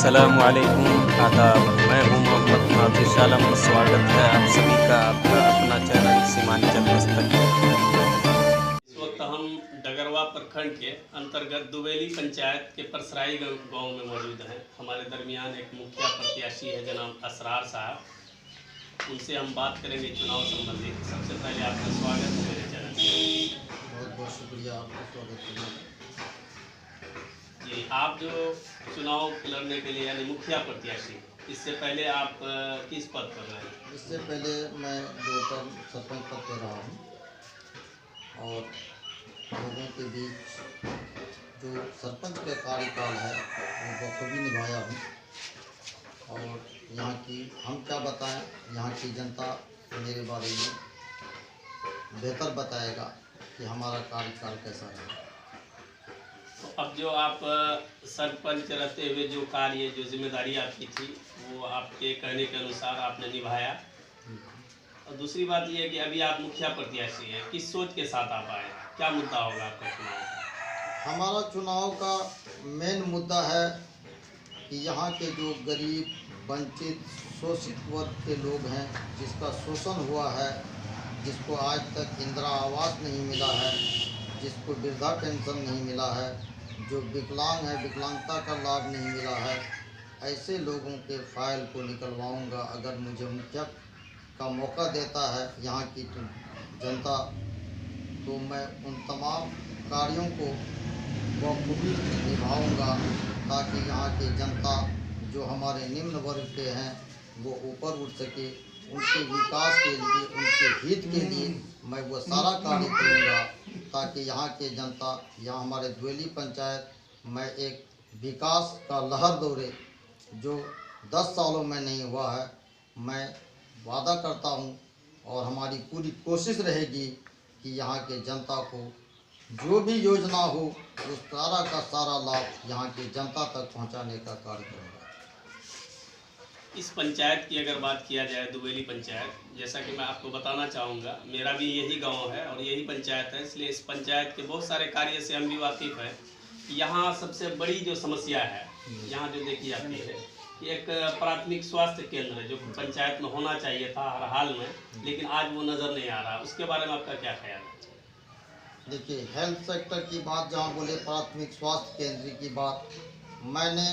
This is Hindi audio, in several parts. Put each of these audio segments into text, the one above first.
अस्सलामुअलैकुम आदाब। मैं हूं मोहम्मद नाफिस आलम। स्वागत है आप सभी का आपका अपना चैनल सीमांचल दस्तक। इस वक्त हम डगरवा प्रखंड के अंतर्गत दुबेली पंचायत के परसराई गांव में मौजूद हैं। हमारे दरमियान एक मुखिया प्रत्याशी है जनाब असरार साहब। उनसे हम बात करेंगे चुनाव संबंधित। सबसे पहले आपका स्वागत है मेरे चैनल में। बहुत बहुत शुक्रिया आपका स्वागत करने का। जी, आप जो चुनाव लड़ने के लिए यानी मुखिया प्रत्याशी, इससे पहले आप किस पद पर रहे? इससे पहले मैं 2 टर्म सरपंच पद पे रहा हूँ और लोगों के बीच जो सरपंच का कार्यकाल है वो बखूबी निभाया हूँ। और यहाँ की हम क्या बताएं, यहाँ की जनता मेरे बारे में बेहतर बताएगा कि हमारा कार्यकाल कैसा है। तो अब जो आप सरपंच रहते हुए जो कार्य जो जिम्मेदारी आपकी थी वो आपके कहने के अनुसार आपने निभाया। और दूसरी बात यह है कि अभी आप मुखिया प्रत्याशी हैं, किस सोच के साथ आप आए? क्या मुद्दा होगा आपका चुनाव का? हमारा चुनाव का मेन मुद्दा है कि यहाँ के जो गरीब, वंचित, शोषित वर्ग के लोग हैं, जिसका शोषण हुआ है, जिसको आज तक इंदिरा आवास नहीं मिला है, जिसको वृद्धा पेंशन नहीं मिला है, जो विकलांग है विकलांगता का लाभ नहीं मिला है, ऐसे लोगों के फाइल को निकलवाऊंगा। अगर मुझे मुखिया का मौका देता है यहाँ की जनता, तो मैं उन तमाम कार्यों को बखूबी निभाऊंगा ताकि यहाँ की जनता जो हमारे निम्न वर्ग के हैं वो ऊपर उठ सके। उनके विकास के लिए, उनके हित के लिए मैं वो सारा कार्य करूँगा ताकि यहाँ के जनता, यहाँ हमारे दुबेली पंचायत में एक विकास का लहर दौड़े जो 10 सालों में नहीं हुआ है। मैं वादा करता हूँ और हमारी पूरी कोशिश रहेगी कि यहाँ के जनता को जो भी योजना हो उस सारा का सारा लाभ यहाँ की जनता तक पहुँचाने का कार्य करूँगा। इस पंचायत की अगर बात किया जाए, दुबेली पंचायत, जैसा कि मैं आपको बताना चाहूँगा, मेरा भी यही गांव है और यही पंचायत है, इसलिए इस पंचायत के बहुत सारे कार्य से हम भी वाकिफ़ हैं। यहाँ सबसे बड़ी जो समस्या है यहाँ जो देखी जाती है कि एक प्राथमिक स्वास्थ्य केंद्र जो पंचायत में होना चाहिए था हर हाल में, लेकिन आज वो नज़र नहीं आ रहा। उसके बारे में आपका क्या ख्याल है? देखिए, हेल्थ सेक्टर की बात जहाँ बोले, प्राथमिक स्वास्थ्य केंद्र की बात, मैंने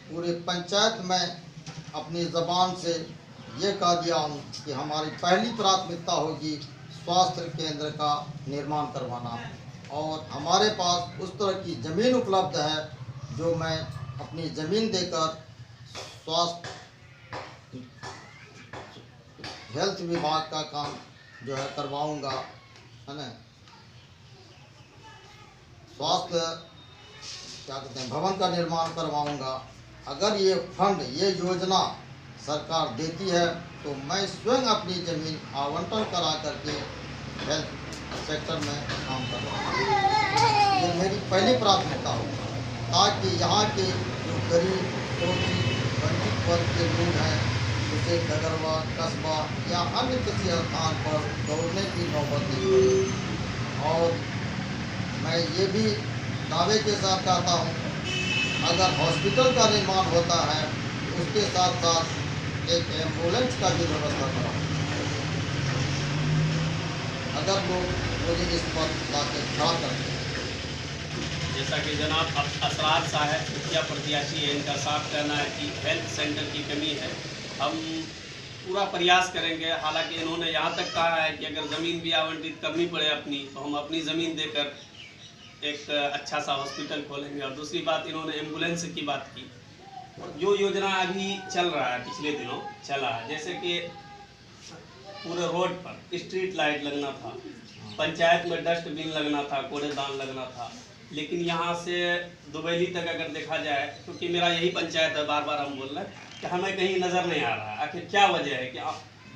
पूरे पंचायत में अपनी ज़बान से ये कह दिया हूँ कि हमारी पहली प्राथमिकता होगी स्वास्थ्य केंद्र का निर्माण करवाना। और हमारे पास उस तरह की ज़मीन उपलब्ध है जो मैं अपनी ज़मीन देकर स्वास्थ्य हेल्थ विभाग का काम जो है करवाऊँगा, है ना। स्वास्थ्य क्या कहते हैं, भवन का निर्माण करवाऊँगा। अगर ये फंड, ये योजना सरकार देती है तो मैं स्वयं अपनी ज़मीन आवंटन करा करके हेल्थ सेक्टर में काम करवाऊँगा। ये मेरी पहली प्राथमिकता हो ताकि यहाँ के जो गरीब, शोषित, वंचित वर्ग के लोग हैं, उसे डगरवा, कस्बा या अन्य किसी स्थान पर दौड़ने की नौबत नहीं पड़े। और मैं ये भी दावे के साथ कहता हूँ, अगर हॉस्पिटल का निर्माण होता है उसके साथ साथ एक एम्बुलेंस का भी व्यवस्था करा। अगर लोग मुझे इस पर लाके खड़ा करते हैं। जैसा कि जनाब असरार साहब मुखिया प्रत्याशी है, इनका साफ कहना है कि हेल्थ सेंटर की कमी है। हम पूरा प्रयास करेंगे। हालांकि इन्होंने यहाँ तक कहा है कि अगर ज़मीन भी आवंटित करनी पड़े अपनी, तो हम अपनी ज़मीन देकर एक अच्छा सा हॉस्पिटल खोलेंगे। और दूसरी बात, इन्होंने एम्बुलेंस की बात की। जो योजना अभी चल रहा है, पिछले दिनों चला है, जैसे कि पूरे रोड पर स्ट्रीट लाइट लगना था, पंचायत में डस्टबिन लगना था, कूड़ेदान लगना था, लेकिन यहाँ से दुबेली तक अगर देखा जाए, क्योंकि मेरा यही पंचायत है, बार बार हम बोल रहे हैं कि हमें कहीं नज़र नहीं आ रहा है। आखिर क्या वजह है कि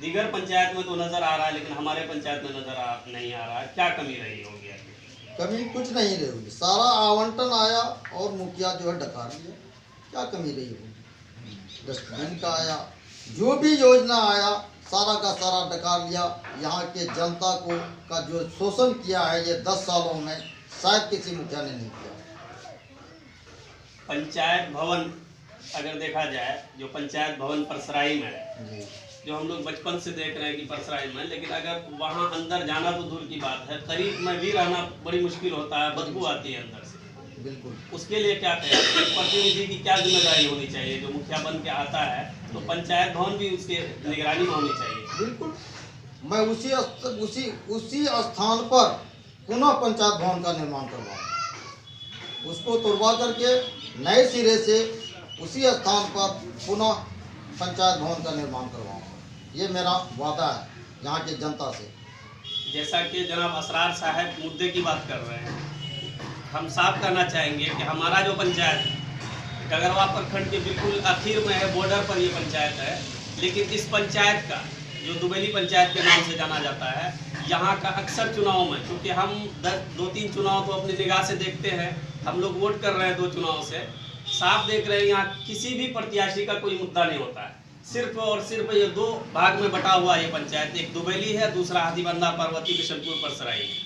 दीगर पंचायत में तो नज़र आ रहा है लेकिन हमारे पंचायत में नज़र नहीं आ रहा है? क्या कमी रही होगी? कमी कुछ नहीं रही होगी, सारा आवंटन आया और मुखिया जो है डका लिया। क्या कमी रही होगी? डस्टबिन का आया, जो भी योजना आया सारा का सारा डका लिया। यहाँ के जनता को का जो शोषण किया है ये 10 सालों में शायद किसी मुखिया ने नहीं किया। पंचायत भवन अगर देखा जाए जो पंचायत भवन परसराई में है, जी जो हम लोग बचपन से देख रहे हैं कि परसराई में, लेकिन अगर वहाँ अंदर जाना तो दूर की बात है, करीब में भी रहना बड़ी मुश्किल होता है, बदबू आती है अंदर से। बिल्कुल। उसके लिए क्या कहें, प्रतिनिधि की क्या जिम्मेदारी होनी चाहिए? जो मुखिया बन के आता है तो पंचायत भवन भी उसके निगरानी में होनी चाहिए। बिल्कुल, मैं उसी स्थान पर पुनः पंचायत भवन का निर्माण करवाऊंगा, उसको तोड़वा करके नए सिरे से उसी स्थान पर पुनः पंचायत भवन का निर्माण करवाऊंगा। ये मेरा वादा है यहाँ के जनता से। जैसा कि जनाब असरार साहब मुद्दे की बात कर रहे हैं, हम साफ कहना चाहेंगे कि हमारा जो पंचायत गगरवा प्रखंड के बिल्कुल आखिर में है, बॉर्डर पर ये पंचायत है, लेकिन इस पंचायत का जो दुबेली पंचायत के नाम से जाना जाता है, यहाँ का अक्सर चुनाव में, क्योंकि हम 2-3 चुनाव तो अपनी निगाह से देखते हैं, हम लोग वोट कर रहे हैं 2 चुनाव से, साफ देख रहे हैं यहाँ किसी भी प्रत्याशी का कोई मुद्दा नहीं होता है। सिर्फ और सिर्फ ये 2 भाग में बटा हुआ ये पंचायत, एक दुबेली है, दूसरा हाथीबंदा पर्वती बिशनपुर परसराई है।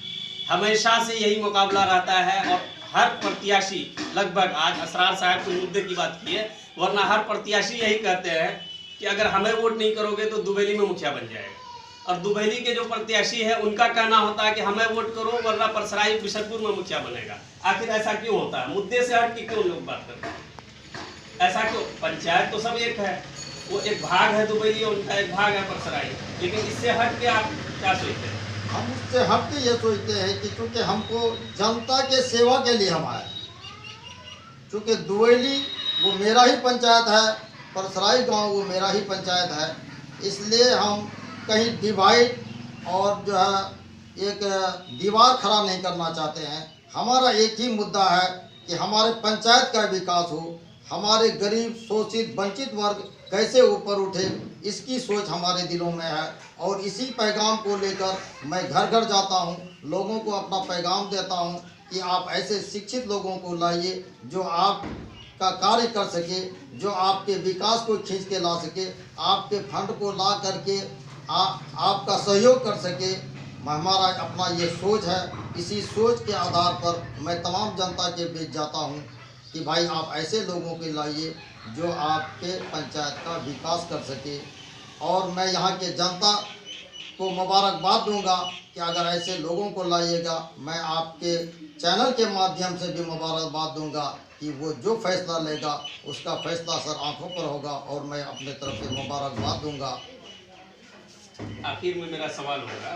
हमेशा से यही मुकाबला रहता है और हर प्रत्याशी लगभग, आज असरार साहब को मुद्दे की बात की है, वरना हर प्रत्याशी यही कहते हैं कि अगर हमें वोट नहीं करोगे तो दुबेली में मुखिया बन जाएगा। और दुबेली के जो प्रत्याशी है उनका कहना होता है कि हमें वोट करो वरना परसराई बिशनपुर में मुखिया बनेगा। आखिर ऐसा क्यों होता है? मुद्दे से हट के क्यों लोग बात करते हैं? ऐसा क्यों? पंचायत तो सब एक है, वो एक भाग है दुबेली, उनका एक भाग है परसराई, लेकिन इससे हट के आप क्या सोचते हैं? हम उससे हट के ये सोचते हैं कि चूँकि हमको जनता के सेवा के लिए हम आए, चूँकि दुबेली वो मेरा ही पंचायत है, परसराई गांव वो मेरा ही पंचायत है, इसलिए हम कहीं डिवाइड और जो है एक दीवार खड़ा नहीं करना चाहते हैं। हमारा एक ही मुद्दा है कि हमारे पंचायत का विकास हो, हमारे गरीब शोषित वंचित वर्ग कैसे ऊपर उठे, इसकी सोच हमारे दिलों में है। और इसी पैगाम को लेकर मैं घर घर जाता हूँ, लोगों को अपना पैगाम देता हूँ कि आप ऐसे शिक्षित लोगों को लाइए जो आपका कार्य कर सके, जो आपके विकास को खींच के ला सके, आपके फंड को ला करके आपका सहयोग कर सके। हमारा अपना ये सोच है, इसी सोच के आधार पर मैं तमाम जनता के बीच जाता हूँ कि भाई आप ऐसे लोगों के लाइए जो आपके पंचायत का विकास कर सके। और मैं यहाँ के जनता को मुबारकबाद दूंगा कि अगर ऐसे लोगों को लाइएगा। मैं आपके चैनल के माध्यम से भी मुबारकबाद दूंगा कि वो जो फैसला लेगा उसका फैसला सर आंखों पर होगा, और मैं अपने तरफ से मुबारकबाद दूंगा। आखिर में मेरा सवाल होगा,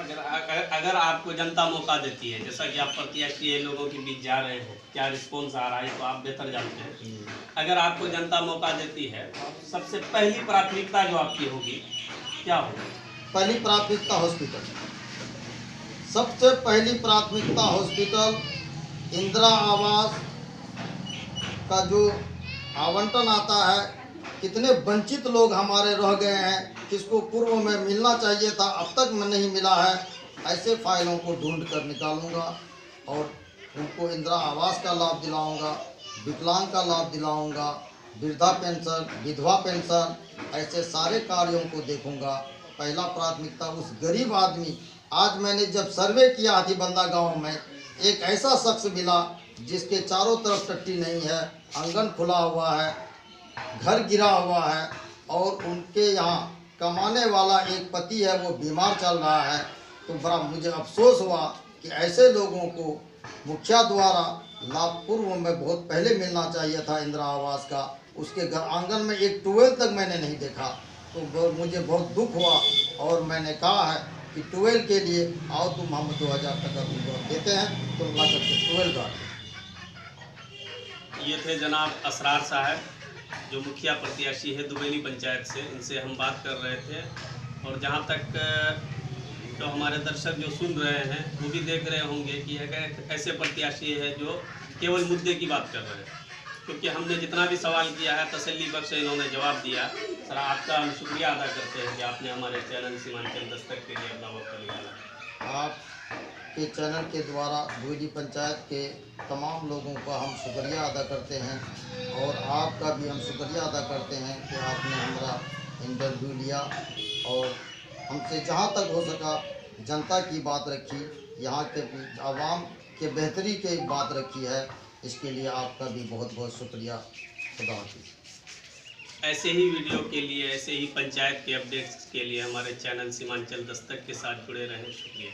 अगर आपको जनता मौका देती है, जैसा कि आप प्रत्याशी लोगों के बीच जा रहे हैं, क्या रिस्पॉन्स आ रहा है तो आप बेहतर जानते हैं। अगर आपको जनता मौका देती है तो सबसे पहली प्राथमिकता जो आपकी होगी क्या होगी? पहली प्राथमिकता हॉस्पिटल, सबसे पहली प्राथमिकता हॉस्पिटल। इंदिरा आवास का जो आवंटन आता है, कितने वंचित लोग हमारे रह गए हैं, किसको पूर्व में मिलना चाहिए था अब तक में नहीं मिला है, ऐसे फाइलों को ढूंढ कर निकालूंगा और उनको इंदिरा आवास का लाभ दिलाऊंगा, विकलांग का लाभ दिलाऊंगा, वृद्धा पेंशन, विधवा पेंशन, ऐसे सारे कार्यों को देखूंगा। पहला प्राथमिकता उस गरीब आदमी, आज मैंने जब सर्वे किया हाथीबंदा गांव में, एक ऐसा शख्स मिला जिसके चारों तरफ टट्टी नहीं है, आंगन खुला हुआ है, घर गिरा हुआ है, और उनके यहाँ कमाने वाला एक पति है वो बीमार चल रहा है। तो बड़ा मुझे अफसोस हुआ कि ऐसे लोगों को मुखिया द्वारा लाभ पूर्व में बहुत पहले मिलना चाहिए था इंदिरा आवास का। उसके घर आंगन में एक ट्यूबवेल तक मैंने नहीं देखा, तो मुझे बहुत दुख हुआ। और मैंने कहा है कि ट्यूबवेल के लिए आओ तुम, हम 2000 टका तुमको देते हैं, तुम ला करके ट्यूबवेल का। ये थे जनाब असरार साहब, जो मुखिया प्रत्याशी है दुबेली पंचायत से। इनसे हम बात कर रहे थे, और जहाँ तक जो हमारे दर्शक जो सुन रहे हैं वो भी देख रहे होंगे कि ऐसे प्रत्याशी है जो केवल मुद्दे की बात कर रहे हैं। क्योंकि हमने जितना भी सवाल किया है तसल्ली बख्श इन्होंने जवाब दिया। सर आपका हम शुक्रिया अदा करते हैं कि आपने हमारे चैनल सीमांचल दस्तक के लिए अपना वक्त निकाला। आपके चैनल के द्वारा दुबेली पंचायत के तमाम लोगों का हम शुक्रिया अदा करते हैं, और आपका भी हम शुक्रिया अदा करते हैं कि आपने हमारा इंटरव्यू लिया और हमसे जहाँ तक हो सका जनता की बात रखी, यहाँ के आवाम के बेहतरी की बात रखी है। इसके लिए आपका भी बहुत बहुत शुक्रिया। खुदा हाफिज़। ऐसे ही वीडियो के लिए, ऐसे ही पंचायत के अपडेट्स के लिए हमारे चैनल सीमांचल दस्तक के साथ जुड़े रहें। शुक्रिया।